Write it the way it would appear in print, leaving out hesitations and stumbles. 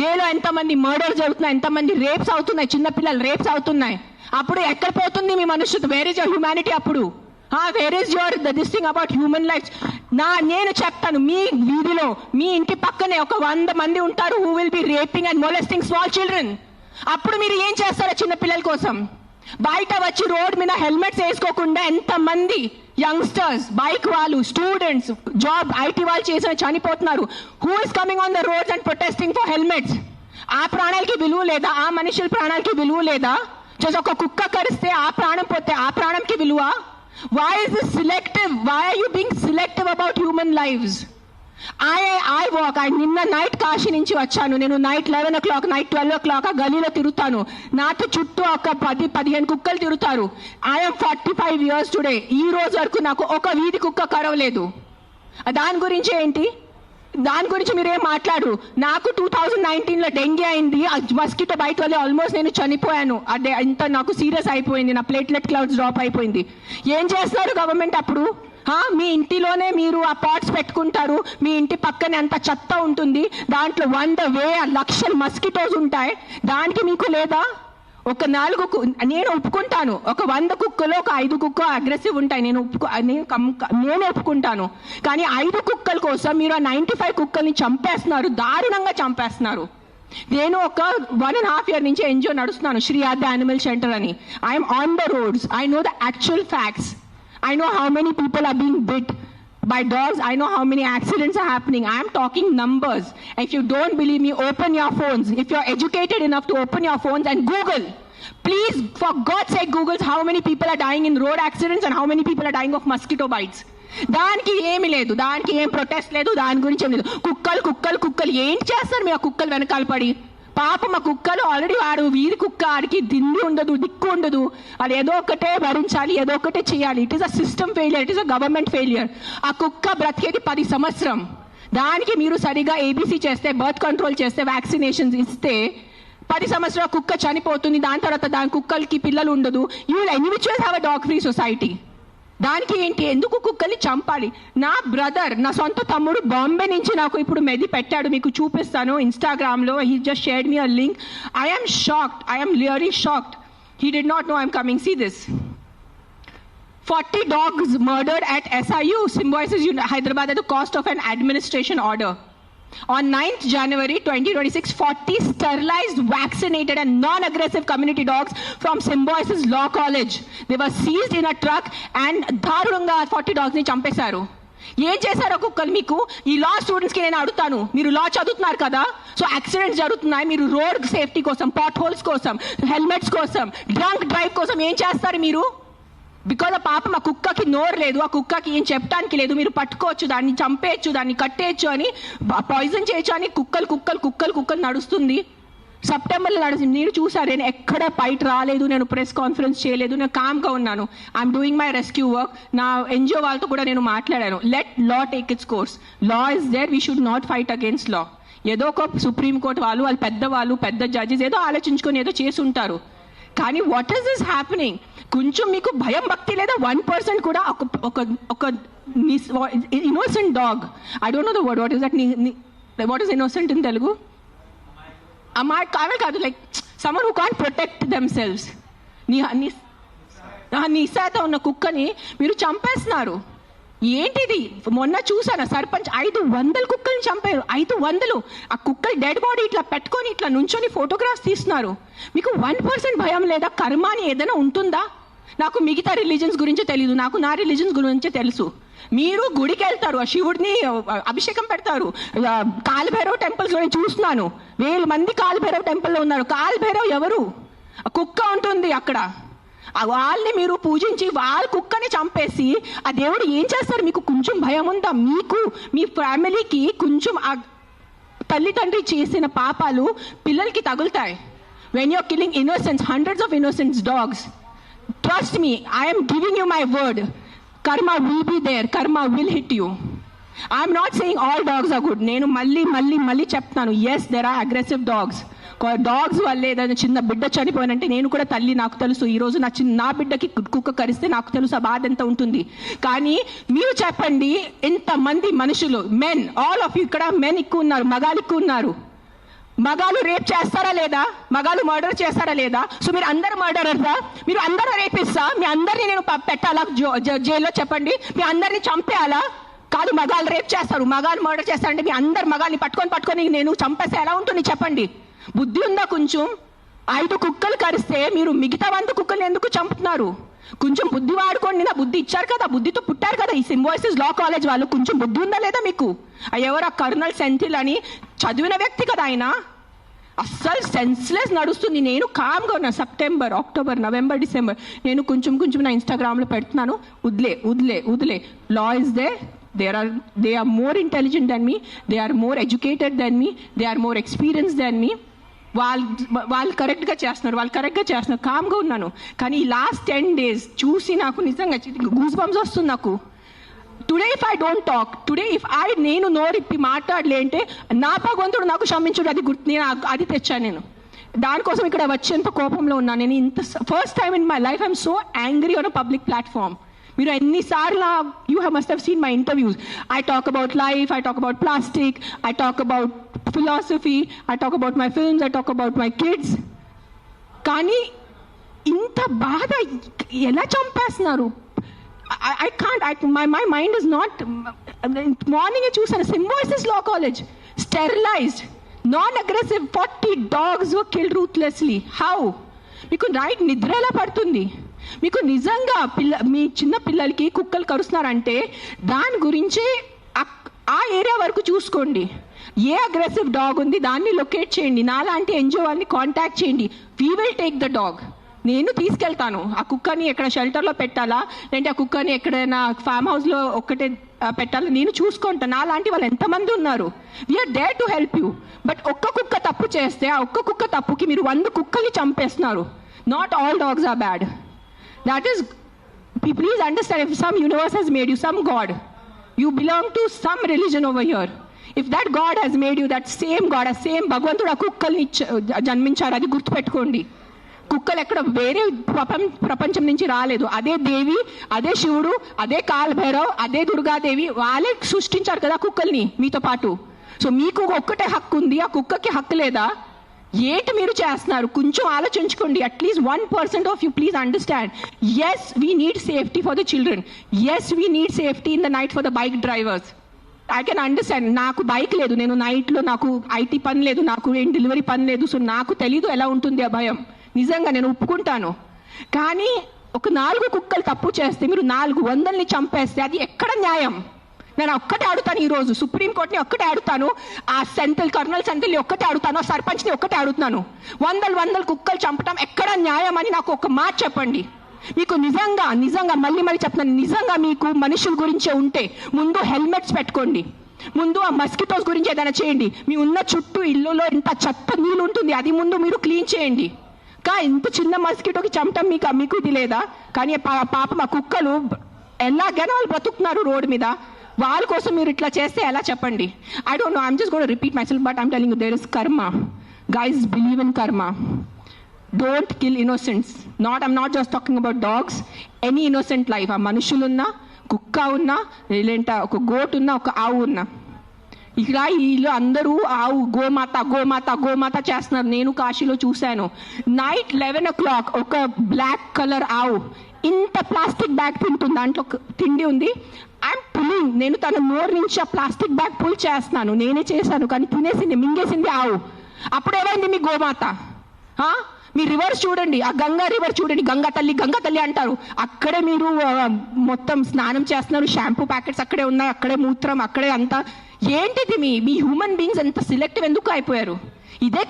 డేలో ఎంతమంది మర్డర్స్ జరుగుతున్నాయి, ఎంతమంది రేప్స్ అవుతున్నాయి, చిన్నపిల్లలు రేప్స్ అవుతున్నాయి. అప్పుడు ఎక్కడ పోతుంది మీ మనుషులు? Where is your humanity? అప్పుడు where is your this thing about human life? నేను చెప్తాను, మీ వీధిలో మీ ఇంటి పక్కనే ఒక 100 మంది ఉంటారు who will be raping and molesting small children. అప్పుడు మీరు ఏం చేస్తారో చిన్నపిల్లల కోసం? బయట వచ్చి రోడ్ మీద హెల్మెట్స్ వేసుకోకుండా ఎంతమంది యంగ్స్టర్స్, బైక్ వాళ్ళు, స్టూడెంట్స్, జాబ్ ఐటీ వాళ్ళు చేసిన చనిపోతున్నారు. Who is coming on the roads and protesting for helmets? ఆ ప్రాణాలకి విలువ లేదా? ఆ మనుషుల ప్రాణాలకి విలువ లేదా? జస్ట్ ఒక కుక్క కరిస్తే ఆ ప్రాణం పోతే ఆ ప్రాణంకి విలువ? Why is this selective? Why are you being selective about human lives? I walk. నిన్న నైట్ కాశీ నుంచి వచ్చాను. నేను నైట్ 11 o'clock, నైట్ 12 o'clock ఆ గలీలో తిరుగుతాను. నాతో చుట్టూ ఒక 10-15 కుక్కలు తిరుగుతారు. I'm 45 years today. ఈ రోజు వరకు నాకు ఒక వీధి కుక్క కరవలేదు. దాని గురించి ఏంటి? దాని గురించి మీరేం మాట్లాడరు. నాకు 2019లో డెంగీ అయింది. మస్కిటో బైట్ వల్ల ఆల్మోస్ట్ నేను చనిపోయాను. అదే ఇంత నాకు సీరియస్ అయిపోయింది. నా ప్లేట్లెట్ క్లౌడ్స్ డ్రాప్ అయిపోయింది. ఏం చేస్తున్నారు గవర్నమెంట్ అప్పుడు? మీ ఇంటిలోనే మీరు ఆ పాట్స్ పెట్టుకుంటారు. మీ ఇంటి పక్కనే అంత చెత్త ఉంటుంది. దాంట్లో 100,000 లక్షల మస్కిటోస్ ఉంటాయి. దానికి మీకు లేదా? ఒక 4 నేను ఒప్పుకుంటాను. ఒక 100 కుక్కలో ఒక 5 కుక్క అగ్రెసివ్ ఉంటాయి. నేను ఒప్పుకుంటాను. కానీ 5 కుక్కల కోసం మీరు ఆ 95 కుక్కల్ని చంపేస్తున్నారు, దారుణంగా చంపేస్తున్నారు. నేను ఒక 1.5 year నుంచి ఎన్జిఓ నడుస్తున్నాను, శ్రీ ఆద్య యానిమల్ షెల్టర్ అని. I'm on the roads. I know the actual facts. I know how many people are being bit by dogs. I know how many accidents are happening. I am talking numbers. If you don't believe me, open your phones. If you're educated enough to open your phones and Google. Please, for God's sake, Google how many people are dying in road accidents and how many people are dying of mosquito bites. దానికి ఏమి లేదు, దానికి ఏం protest లేదు, దాని గురించి ఏమి లేదు. కుక్కలు ఏం చేస్తారు మీ ఆ కుక్కలు వెనకాల పడి? పాప మా కుక్కలు ఆల్రెడీ వాడు వీధి కుక్క, ఆడికి దిండి ఉండదు, దిక్కు ఉండదు. అది ఏదో ఒకటే భరించాలి, ఏదో ఒకటే చేయాలి. It is a system failure, it is a government failure. ఆ కుక్క బ్రతికేది 10 సంవత్సరం. దానికి మీరు సరిగా ఏబీసీ చేస్తే, బర్త్ కంట్రోల్ చేస్తే, వ్యాక్సినేషన్స్ ఇస్తే 10 సంవత్సరాల కుక్క చనిపోతుంది. దాని తర్వాత దాని కుక్కలకి పిల్లలు ఉండదు. You will anyways have a dog free society. దానికి ఏంటి? ఎందుకు కుక్కల్ని చంపాలి? నా బ్రదర్, నా సొంత తమ్ముడు బాంబే నుంచి నాకు ఇప్పుడు మెది పెట్టాడు, మీకు చూపిస్తాను ఇన్స్టాగ్రామ్లో. He just shared me a link. I'm shocked. I'm really shocked. He did not know I'm coming. See this. 40 dogs murdered at SIU, Symbiosis Hyderabad at the cost of an administration order. On 9th January 2026, 40 sterilized, vaccinated and non-aggressive community dogs from Symbiosis Law College. They were seized in a truck and దారుణంగా 40 dogs ని చంపేశారు. ఏం చేశారో కుక్కలు మీకు? ఈ లా students కి నేను అడుగుతాను, మీరు లా చదువుతున్నారు కదా, సో యాక్సిడెంట్స్ జరుగుతున్నాయి, మీరు రోడ్ సేఫ్టీ కోసం, పాట్ హోల్స్ కోసం, హెల్మెట్స్ కోసం, డ్రంక్ డ్రైవ్ కోసం ఏం చేస్తారు మీరు? బికాజ్ ఆ పాప మా కుక్కకి నోరు లేదు, ఆ కుక్కకి ఏం చెప్పడానికి లేదు. మీరు పట్టుకోవచ్చు, దాన్ని చంపేయచ్చు, దాన్ని కట్టేయచ్చు అని, పాయిజన్ చేయొచ్చు అని కుక్కలు నడుస్తుంది. సెప్టెంబర్లో నడుస్తుంది. మీరు చూసారు, నేను ఎక్కడ బయట రాలేదు, నేను ప్రెస్ కాన్ఫరెన్స్ చేయలేదు, నేను కామ్గా ఉన్నాను. I'm doing my rescue work. నా ఎన్జిఓ వాళ్ళతో కూడా నేను మాట్లాడాను. Let law take its course. Law is there, we should not fight against law. ఏదో ఒక సుప్రీంకోర్టు వాళ్ళు పెద్ద జడ్జెస్ ఏదో ఆలోచించుకొని ఏదో చేసి ఉంటారు. కానీ వాట్ ఈస్ దిస్ హ్యాపెనింగ్? కొంచెం మీకు భయం భక్తి లేదా? 1% కూడా ఒక innocent dog, I don't know the word, what is that, what is innocent in Telugu? కాదు, like someone who can't protect themselves. నిశాత ఉన్న కుక్కని మీరు చంపేస్తున్నారు. ఏంటిది? మొన్న చూసాను, సర్పంచ్ 500 కుక్కల్ని చంపారు. 500. ఆ కుక్కలు డెడ్ బాడీ ఇట్లా పెట్టుకొని ఇట్లా నుంచొని ఫోటోగ్రాఫ్స్ తీస్తున్నారు. మీకు 1% భయం లేదా? కర్మ అని ఏదైనా ఉంటుందా? నాకు మిగతా రిలీజన్స్ గురించి తెలీదు, నాకు నా రిలీజన్స్ గురించి తెలుసు. మీరు గుడికి వెళ్తారు, ఆ శివుడిని అభిషేకం పెడతారు. కాలభైరవ్ టెంపుల్స్ నేను చూస్తున్నాను, 1000 మంది కాలభైరవ్ టెంపుల్లో ఉన్నారు. కాలభైరవ్ ఎవరు? ఆ కుక్క ఉంటుంది అక్కడ. వాళ్ళని మీరు పూజించి వాళ్ళ కుక్కని చంపేసి ఆ దేవుడు ఏం చేస్తారు? మీకు కొంచెం భయం ఉందా? మీకు, మీ ఫ్యామిలీకి కొంచెం ఆ తల్లిదండ్రి చేసిన పాపాలు పిల్లలకి తగులుతాయి. When you're killing innocents, hundreds of innocents dogs, trust me, I am giving you my word. Karma will be there. Karma will hit you. I am not saying all dogs are good. నేను మళ్ళీ చెప్తాను, yes, there are aggressive dogs. Dogs వల్లే ఏదైనా చిన్న బిడ్డ చనిపోయినంటే, నేను కూడా తల్లి, నాకు తెలుసు. ఈరోజు నా బిడ్డకి కుక్క కరిస్తే నాకు తెలుసు ఆ బాధ ఎంత ఉంటుంది. కానీ మీరు చెప్పండి, ఇంతమంది మనుషులు, మెన్, ఆల్ ఆఫ్ యూ, ఇక్కడ మెన్ ఎక్కువ ఉన్నారు, మగాళ్ళు ఎక్కువ ఉన్నారు. మగాలు రేప్ చేస్తారా లేదా? మగాలు మర్డర్ చేస్తారా లేదా? సో మీరు అందరు మర్డరర్సా? మీరు అందరూ రేపిస్తా? మీ అందరినీ నేను పెట్టాలా జైల్లో? చెప్పండి. మీ అందరినీ చంపేయాలా? కాదు, మగాలు రేప్ చేస్తారు, మగాలు మర్డర్ చేస్తారంటే మీ అందరు మగాల్ని పట్టుకొని నేను చంపేస్తే ఎలా ఉంటుంది చెప్పండి? బుద్ధి ఉందా కొంచెం? 5 కుక్కలు కరిస్తే మీరు మిగతా 100 కుక్కల్ని ఎందుకు చంపుతున్నారు? కొంచెం బుద్ధి వాడుకోండి. నా బుద్ధి ఇచ్చారు కదా, బుద్ధితో పుట్టారు కదా ఈ సింబాయిసిస్ లా కాలేజ్ వాళ్ళు. కొంచెం బుద్ధి ఉందా లేదా మీకు? ఎవరు ఆ కర్నల్ సెంథిల్ అని చదివిన వ్యక్తి కదా ఆయన. అస్సలు సెన్స్లెస్ నడుస్తుంది. నేను కామ్గా ఉన్నా. సెప్టెంబర్, అక్టోబర్, నవంబర్, డిసెంబర్ నేను కొంచెం నా ఇన్స్టాగ్రామ్లో పెడుతున్నాను. వదిలే. Law is they. They are more intelligent than me. They are more educated than me. They are more experienced than me. వాళ్ళు కరెక్ట్గా చేస్తున్నారు. కామ్గా ఉన్నాను. కానీ ఈ లాస్ట్ 10 days చూసి నాకు నిజంగా గూస్ బంప్స్ వస్తుంది నాకు. Today if I don't talk, నేను నోరిప్పి మాట్లాడలే అంటే నా భగవంతుడు నాకు క్షమించుడు. అది నేను అది తెచ్చాను. నేను దానికోసం ఇక్కడ వచ్చేంత కోపంలో ఉన్నాను. నేను ఇంత first time in my life I'm so angry on a public platform. మీరు ఎన్నిసార్లు you must have seen my interviews. I talk about life, I talk about plastic, I talk about philosophy, I talk about my films, I talk about my kids. కానీ ఇంత బాధ ఎలా చంపేస్తున్నారు? I can't. My mind is not. Morning చూసాను సింబాయిసిస్ law college sterilised, non aggressive 40 dogs were killed ruthlessly. How? మీకు night నిద్ర ఎలా పడుతుంది? మీకు నిజంగా మీ చిన్న పిల్లలకి కుక్కలు కరుస్తున్నారంటే దాని గురించి ఆ ఏరియా వరకు చూసుకోండి. ఏ అగ్రెసివ్ డాగ్ ఉంది దాన్ని లొకేట్ చేయండి. నాలాంటి ఎన్జిఓ వాళ్ళని కాంటాక్ట్ చేయండి. We will take the dog. నేను తీసుకెళ్తాను. ఆ కుక్కని ఎక్కడ షెల్టర్లో పెట్టాలా, లేదంటే ఆ కుక్కని ఎక్కడైనా ఫామ్ హౌస్లో ఒక్కటే పెట్టాలా, నేను చూసుకుంటాను. నాలాంటి వాళ్ళు ఎంతమంది ఉన్నారు. We're there to help you. But ఒక్క కుక్క తప్పు చేస్తే ఆ ఒక్క కుక్క తప్పుకి మీరు 100 కుక్కల్ని చంపేస్తున్నారు. Not all dogs are bad. That is, please understand, if some universe has made you, some God, you belong to some religion over here. If that God has made you, that same God, a same భగవంతుడు ఆ కుక్కల్ని జన్మించారు. అది గుర్తుపెట్టుకోండి. కుక్కలు ఎక్కడ వేరే ప్రపంచం నుంచి రాలేదు. అదే దేవి, అదే శివుడు, అదే కాలభైరవ్, అదే దుర్గాదేవి వాళ్ళే సృష్టించారు కదా కుక్కల్ని మీతో పాటు. సో మీకు ఒక్కటే హక్కు ఉంది, ఆ కుక్కకి హక్కు లేదా? ఏంటి మీరు చేస్తున్నారు? కొంచెం ఆలోచించుకోండి. At least 1% of you please understand. Yes, we need safety for the children. Yes, we need safety in the night for the bike drivers. I can understand. నాకు బైక్ లేదు, నేను నైట్లో నాకు ఐటీ పని లేదు, నాకు ఏం డెలివరీ పని లేదు. సో నాకు తెలీదు ఎలా ఉంటుంది ఆ భయం. నిజంగా నేను ఒప్పుకుంటాను. కానీ ఒక 4 కుక్కలు తప్పు చేస్తే మీరు 400ని చంపేస్తే అది ఎక్కడ న్యాయం? నేను ఒక్కటే అడుగుతాను. ఈరోజు సుప్రీంకోర్టుని ఒక్కటే అడుగుతాను. ఆ కర్నల్ సెంథిల్ని ఒక్కటే అడుగుతాను. ఆ సర్పంచ్ని ఒక్కటే అడుగుతాను. 100 కుక్కలు చంపటం ఎక్కడ న్యాయం అని నాకు ఒక మాట చెప్పండి. మీకు నిజంగా మళ్ళీ చెప్తున్నాను, నిజంగా మీకు మనుషుల గురించే ఉంటే ముందు హెల్మెట్స్ పెట్టుకోండి. ముందు ఆ మస్కిటోస్ గురించి ఏదైనా చేయండి. మీ ఉన్న చుట్టూ ఇల్లులో ఇంత చెత్త నీళ్ళు ఉంటుంది, అది ముందు మీరు క్లీన్ చేయండి. ఇంత చిన్న మస్కిటోకి చంపటం మీకు ఇది లేదా? కానీ పాపం ఆ కుక్కలు ఎలాగైనా వాళ్ళు బతుకుతున్నారు రోడ్డు మీద. వాళ్ళ కోసం మీరు ఇట్లా చేస్తే ఎలా చెప్పండి? I don't know. I'm just going to repeat myself, but I'm telling you there is karma. Guys, believe in karma. Don't kill innocents. I'm not just talking about dogs. Any innocent life. ఆ మనుషులున్నా, కుక్క ఉన్నా, లేదంటే ఒక goat ఉన్నా, ఒక ఆవు ఉన్నా. ఇక్కడ వీళ్ళు అందరూ ఆవు గోమాత చేస్తున్నారు. నేను కాశీలో చూశాను. నైట్ 11 o'clock ఒక బ్లాక్ కలర్ ఆవు ఇంత ప్లాస్టిక్ బ్యాగ్ తింటుంది. దాంట్లో తిండి ఉంది. I'm pulling. నేను తన నోరు నుంచి ఆ ప్లాస్టిక్ బ్యాగ్ పుల్ చేస్తున్నాను. నేనే చేశాను, కానీ తినేసింది, మింగేసింది ఆవు. అప్పుడు ఏమైంది మీ గోమాత? మీ రివర్స్ చూడండి, ఆ గంగా రివర్ చూడండి. గంగా తల్లి అంటారు. అక్కడే మీరు మొత్తం స్నానం చేస్తున్నారు. షాంపూ ప్యాకెట్స్ అక్కడే ఉన్నాయి, అక్కడే మూత్రం, అక్కడే అంతా. ఏంటిది మీ హ్యూమన్ బీయింగ్స్ ఎంత సెలెక్టివ్ ఎందుకు అయిపోయారు? ఇదే